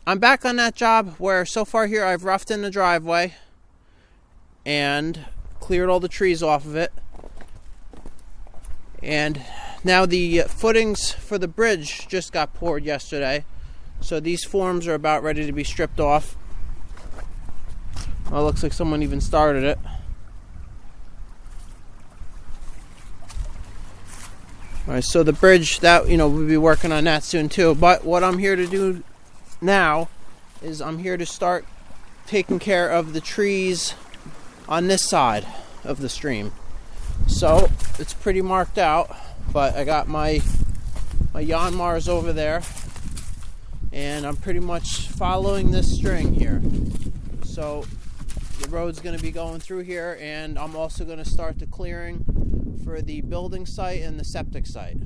I'm back on that job where so far here I've roughed in the driveway and cleared all the trees off of it. And now the footings for the bridge just got poured yesterday. So these forms are about ready to be stripped off. Well, it looks like someone even started it. Alright, so the bridge, that, we'll be working on that soon too. But what I'm here to do now is I'm here to start taking care of the trees on this side of the stream. So it's pretty marked out, but I got my Yanmars over there, and I'm pretty much following this string here. So the road's going to be going through here, and I'm also going to start the clearing for the building site and the septic site.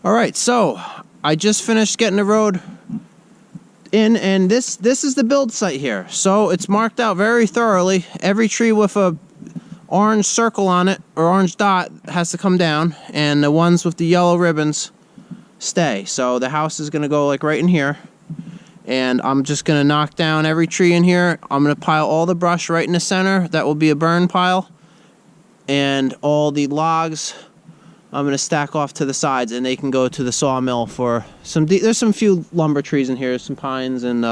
All right, so I just finished getting the road in, and this is the build site here. So it's marked out very thoroughly. Every tree with a orange circle on it or orange dot has to come down, and the ones with the yellow ribbons stay. So the house is going to go like right in here, and I'm just going to knock down every tree in here. I'm going to pile all the brush right in the center. That will be a burn pile, and all the logs I'm going to stack off to the sides, and they can go to the sawmill for some there's some few lumber trees in here, some pines and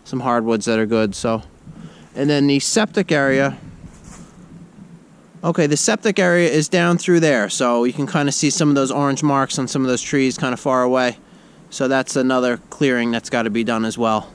some hardwoods that are good. So, and then the septic area. Okay, the septic area is down through there, so you can kind of see some of those orange marks on some of those trees kind of far away. So that's another clearing that's got to be done as well.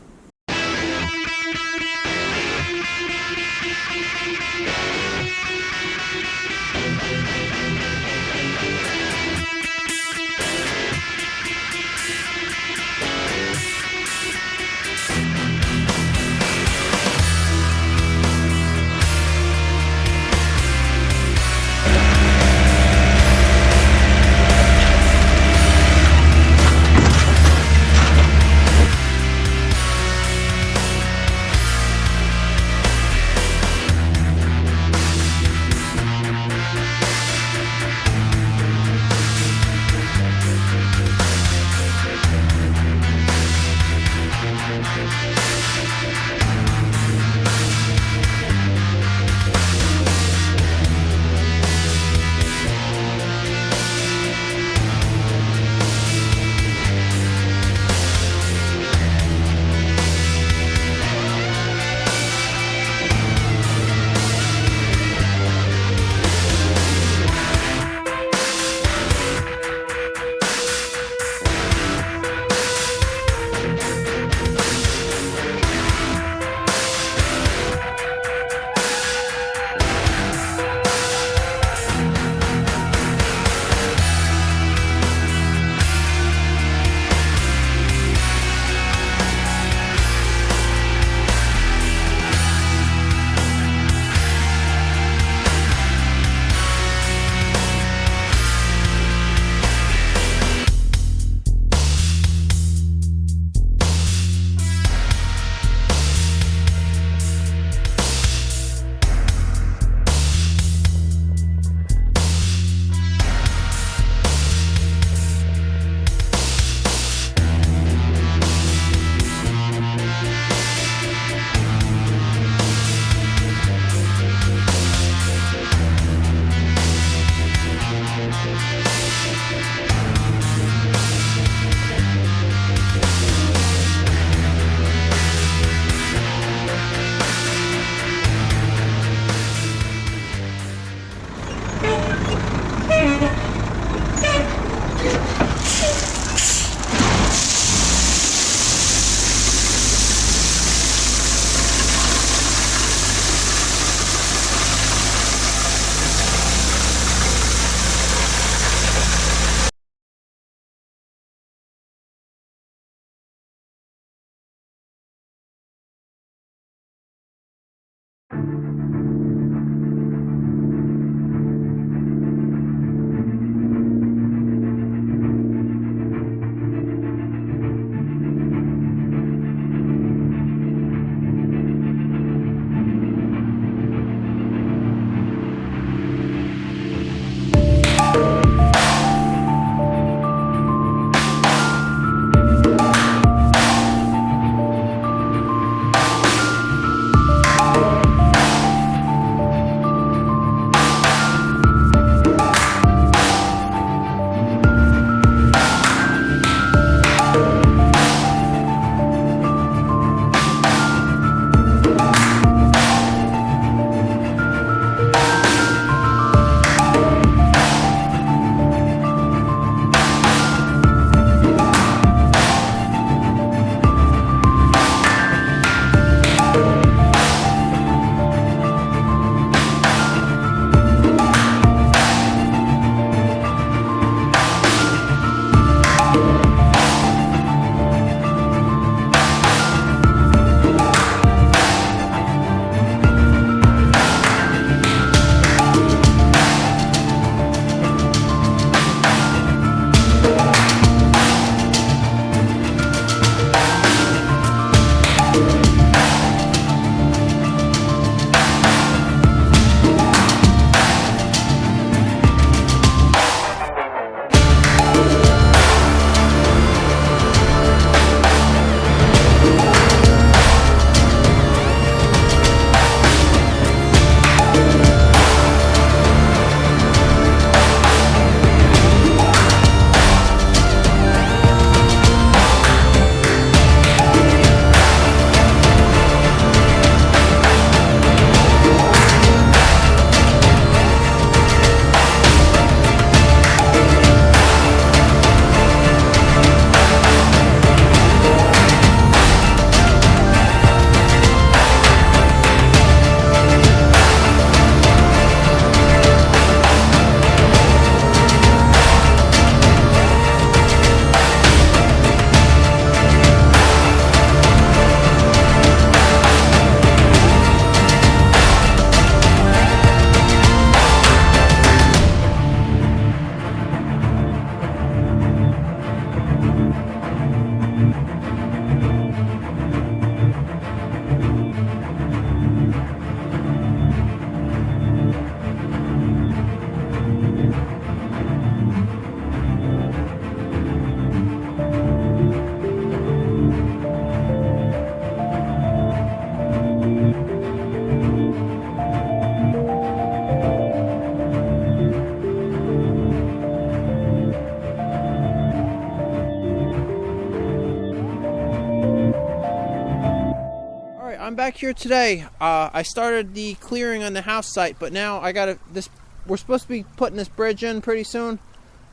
I'm back here today. I started the clearing on the house site, but now I got this. We're supposed to be putting this bridge in pretty soon.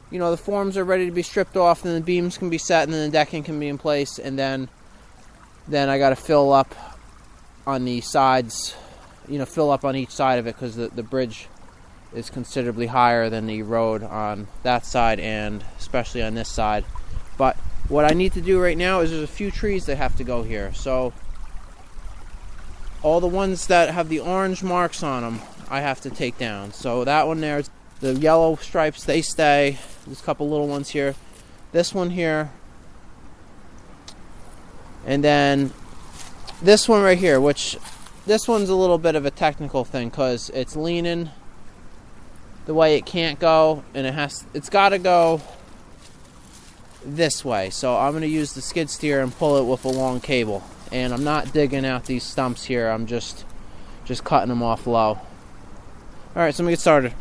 You know, the forms are ready to be stripped off, and the beams can be set, and then the decking can be in place, and then I got to fill up on the sides. You know, fill up on each side of it because the bridge is considerably higher than the road on that side, and especially on this side. But what I need to do right now is there's a few trees that have to go here. So all the ones that have the orange marks on them, I have to take down. So that one there, the yellow stripes, they stay. There's a couple little ones here. This one here. And then this one right here, which this one's a little bit of a technical thing because it's leaning the way it can't go, and it's got to go this way. So I'm going to use the skid steer and pull it with a long cable. And I'm not digging out these stumps here. I'm just cutting them off low. All right, so let me get started.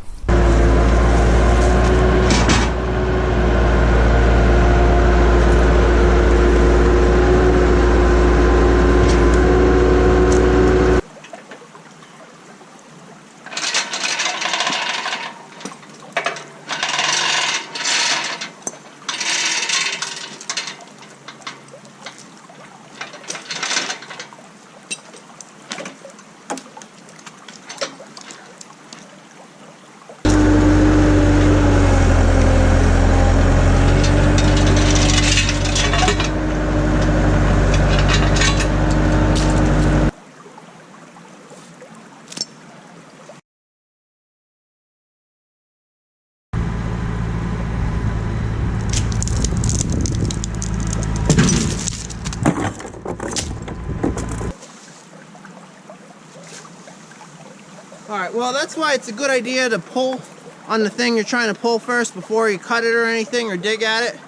Alright, well that's why it's a good idea to pull on the thing you're trying to pull first before you cut it or anything or dig at it.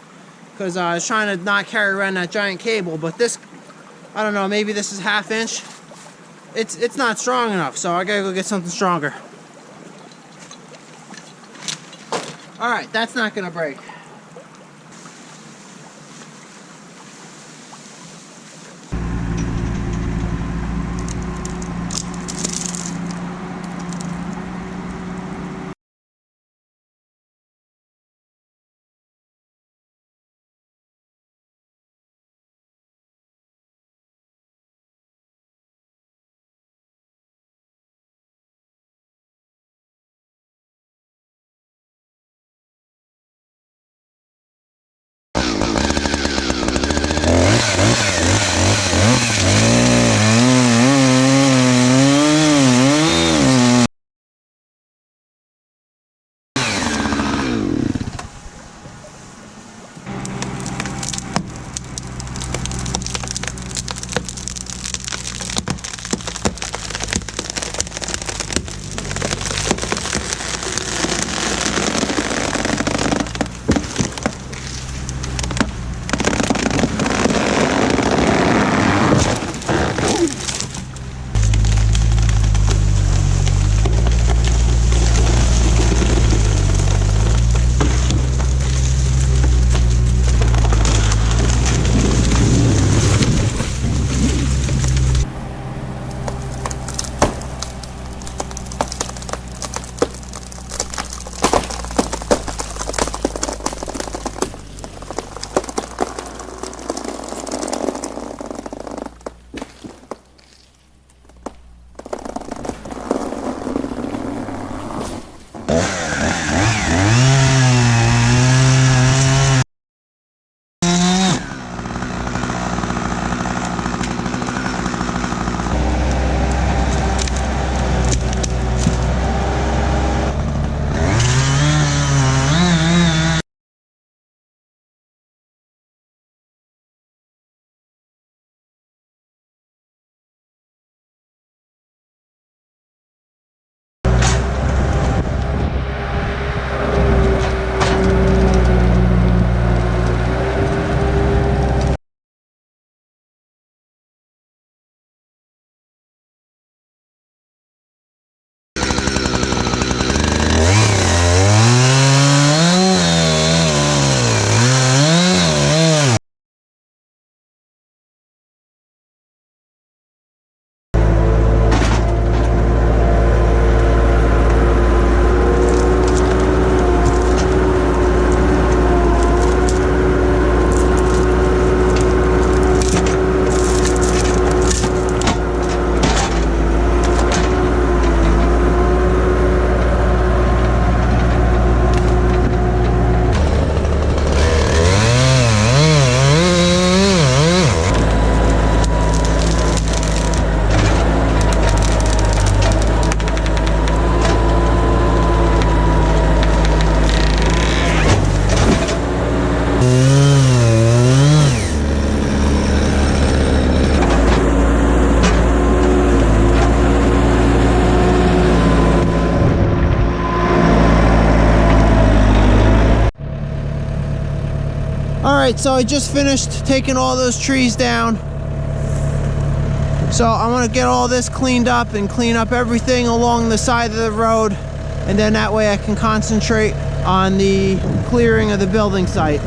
Because I was trying to not carry around that giant cable, but this, I don't know, maybe this is ½ inch. It's not strong enough, so I gotta go get something stronger. Alright, that's not gonna break. Alright, so I just finished taking all those trees down. So I want to get all this cleaned up and clean up everything along the side of the road, and then that way I can concentrate on the clearing of the building site.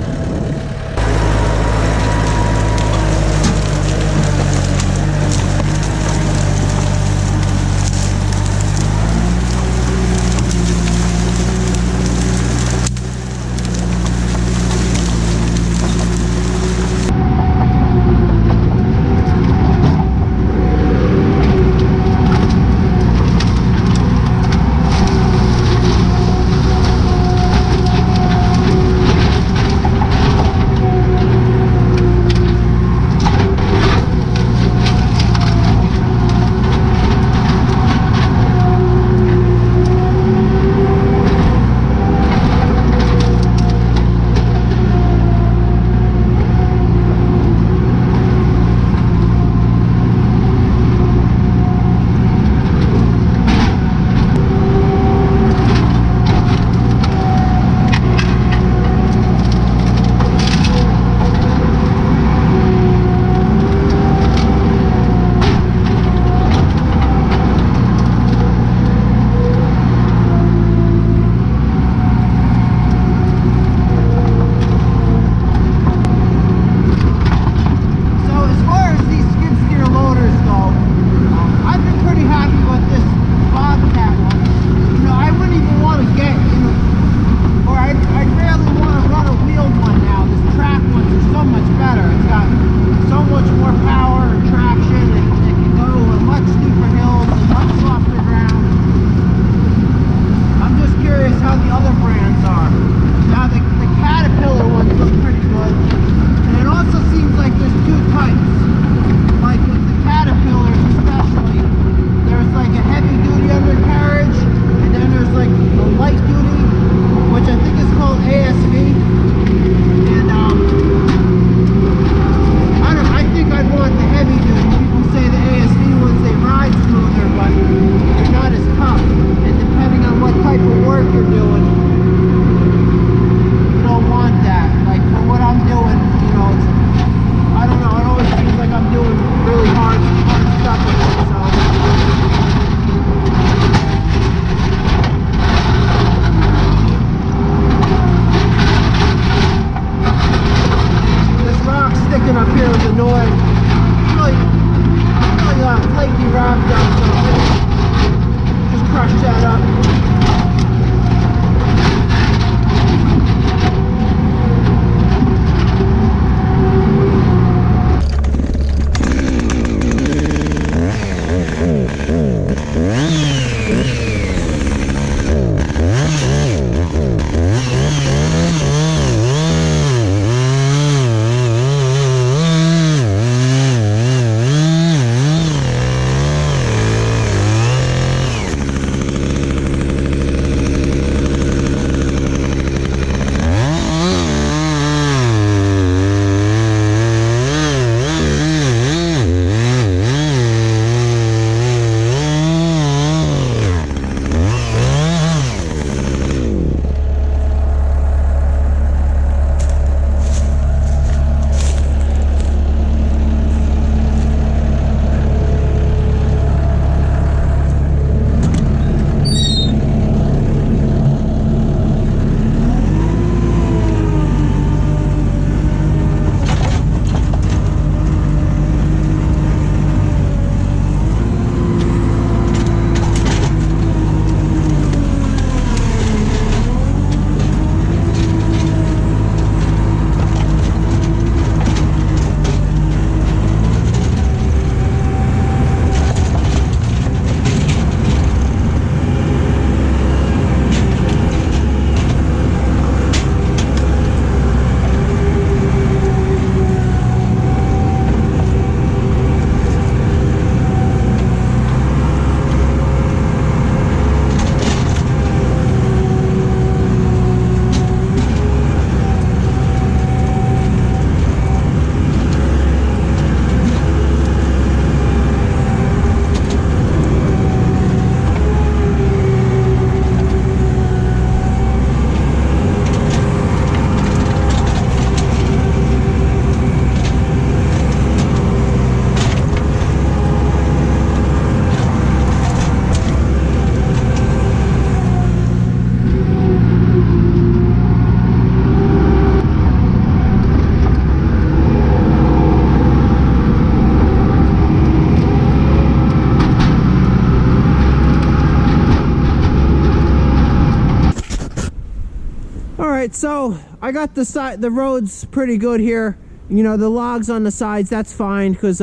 so I got the roads pretty good here. You know, the logs on the sides, that's fine, because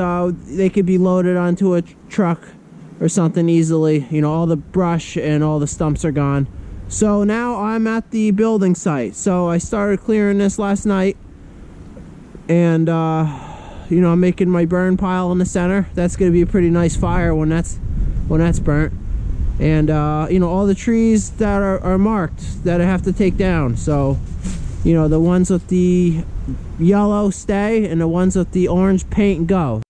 they could be loaded onto a truck or something easily. You know, all the brush and all the stumps are gone. So now I'm at the building site. So I started clearing this last night, and you know, I'm making my burn pile in the center. That's going to be a pretty nice fire when that's burnt. And you know, all the trees that are marked that I have to take down. So, you know, the ones with the yellow stay, and the ones with the orange paint and go.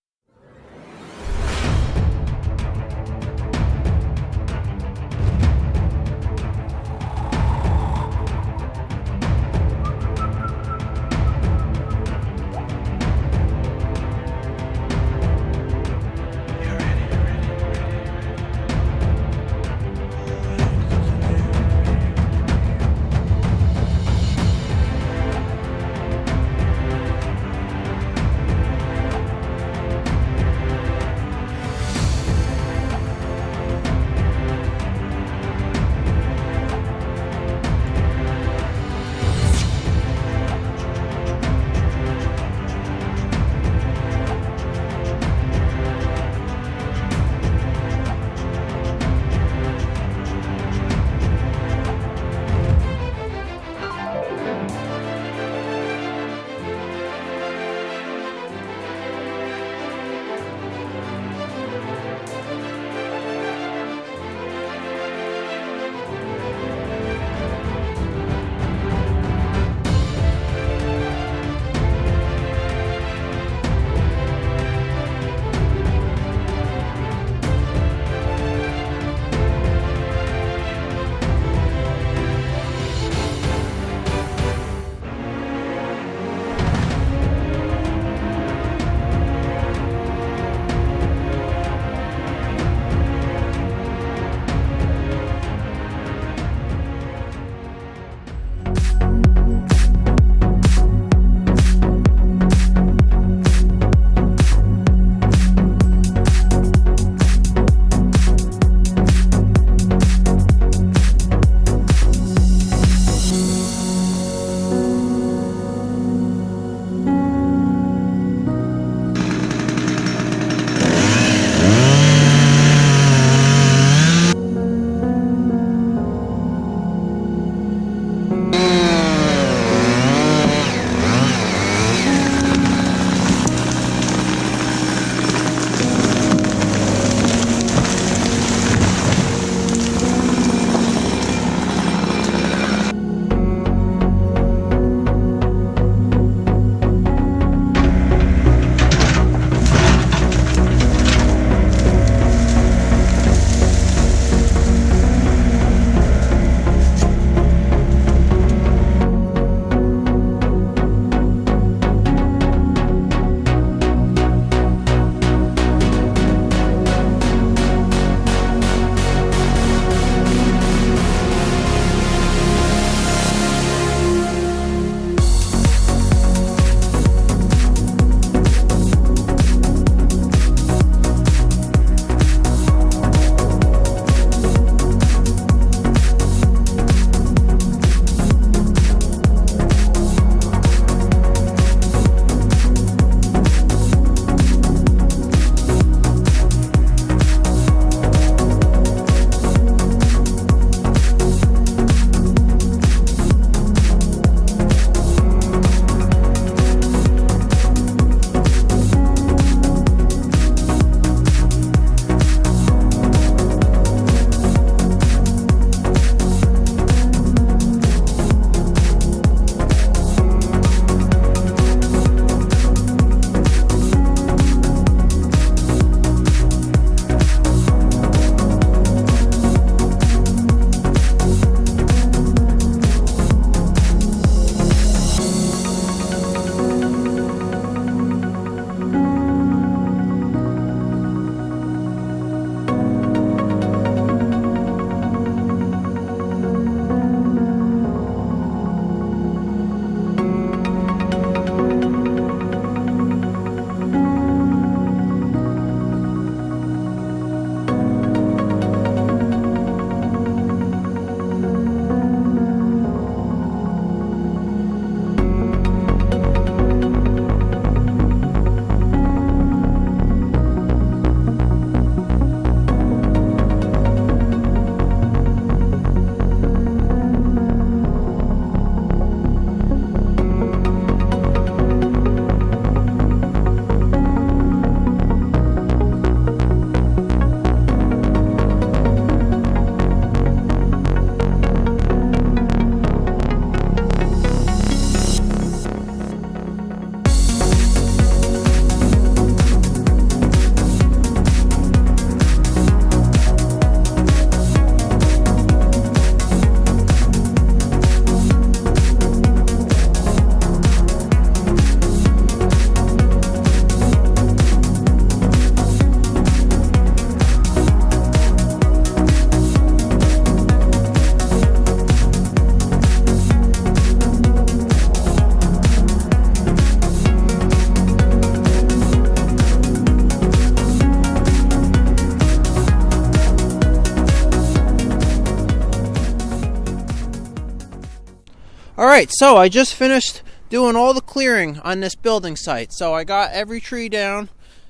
Alright, so I just finished doing all the clearing on this building site. So I got every tree down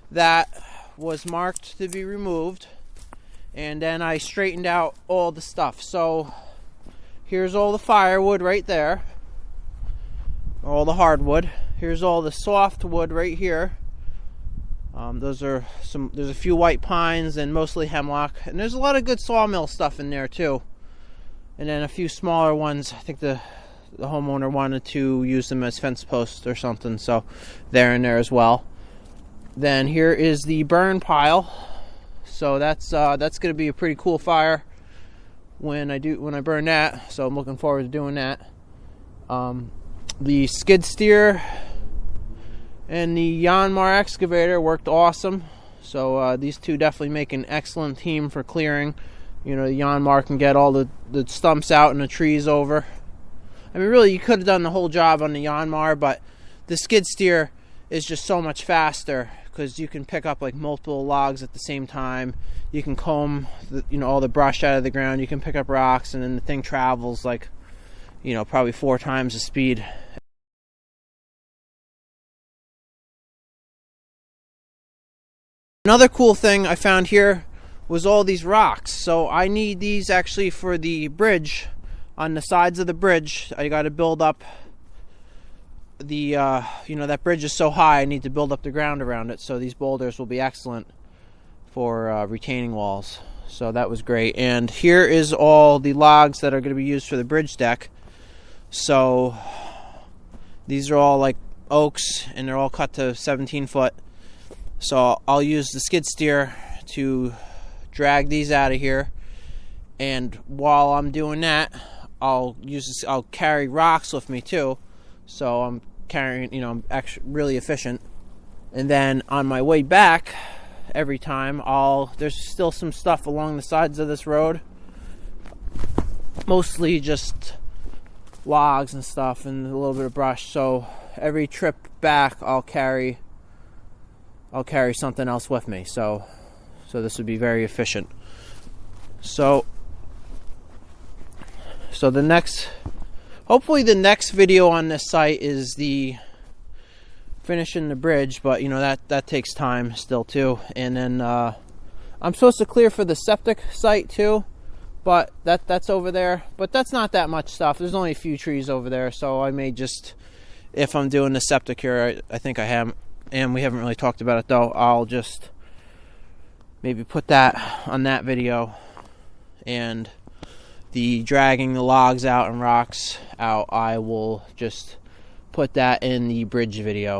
that was marked to be removed, and then I straightened out all the stuff. So here's all the firewood right there, all the hardwood. Here's all the softwood right here. There's a few white pines and mostly hemlock, and there's a lot of good sawmill stuff in there too. And then a few smaller ones. I think the homeowner wanted to use them as fence posts or something, so they're in there as well. Then here is the burn pile. So that's going to be a pretty cool fire when I burn that. So I'm looking forward to doing that. The skid steer and the Yanmar excavator worked awesome. So these two definitely make an excellent team for clearing. You know, the Yanmar can get all the stumps out and the trees over. I mean, really, you could have done the whole job on the Yanmar, but the skid steer is just so much faster because you can pick up like multiple logs at the same time. You can comb all the brush out of the ground. You can pick up rocks, and then the thing travels like, probably 4 times the speed. Another cool thing I found here was all these rocks. So I need these actually for the bridge. On the sides of the bridge, I got to build up the, that bridge is so high, I need to build up the ground around it. So these boulders will be excellent for retaining walls. So that was great. And here is all the logs that are going to be used for the bridge deck. So these are all like oaks, and they're all cut to 17 foot. So I'll use the skid steer to drag these out of here. And while I'm doing that, I'll carry rocks with me too, so I'm carrying, I'm actually really efficient. And then on my way back, every time there's still some stuff along the sides of this road, mostly just logs and stuff and a little bit of brush. So every trip back, I'll carry something else with me. So this would be very efficient. So hopefully the next video on this site is the finishing the bridge, but that takes time still too. And then I'm supposed to clear for the septic site too, but that's over there. But that's not that much stuff. There's only a few trees over there, so I may just, if I'm doing the septic here, I think I have, and we haven't really talked about it though, I'll just maybe put that on that video, and the dragging the logs out and rocks out, I will just put that in the bridge video.